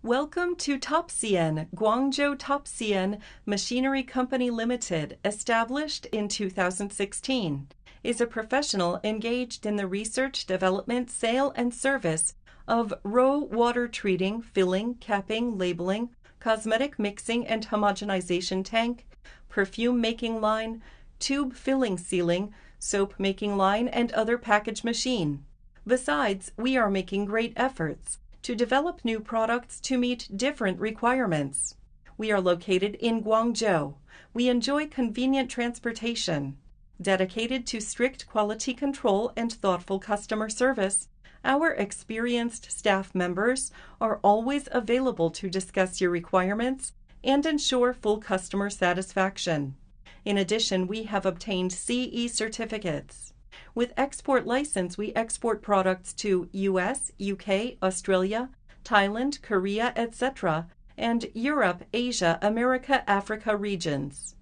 Welcome to Topcn, Guangzhou Topcn Machinery Company Limited, established in 2016, is a professional engaged in the research, development, sale, and service of raw water treating, filling, capping, labeling, cosmetic mixing and homogenization tank, perfume making line, tube filling sealing, soap making line, and other package machine. Besides, we are making great efforts to develop new products to meet different requirements. We are located in Guangzhou. We enjoy convenient transportation. Dedicated to strict quality control and thoughtful customer service, our experienced staff members are always available to discuss your requirements and ensure full customer satisfaction. In addition, we have obtained CE certificates. With export license, we export products to US, UK, Australia, Thailand, Korea, etc., and Europe, Asia, America, Africa regions.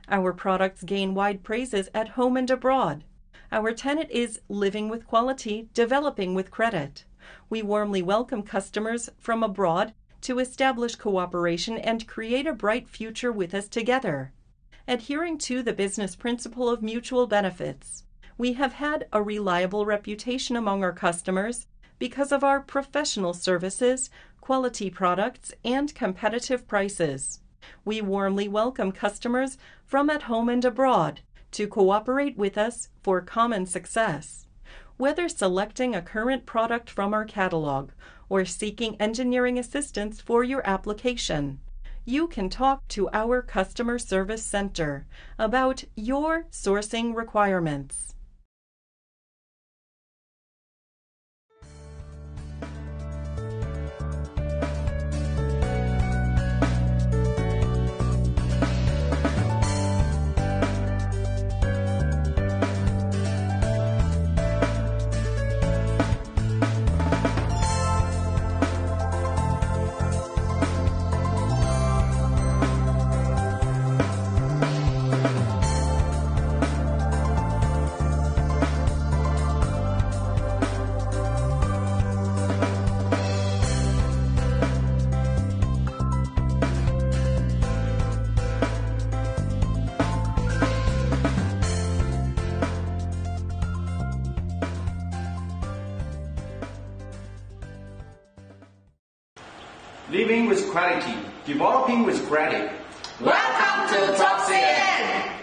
Our products gain wide praises at home and abroad. Our tenet is living with quality, developing with credit. We warmly welcome customers from abroad to establish cooperation and create a bright future with us together. Adhering to the business principle of mutual benefits, we have had a reliable reputation among our customers because of our professional services, quality products, and competitive prices. We warmly welcome customers from at home and abroad to cooperate with us for common success. Whether selecting a current product from our catalog or seeking engineering assistance for your application, you can talk to our customer service center about your sourcing requirements. Living with quality, developing with credit. Welcome to Topcn!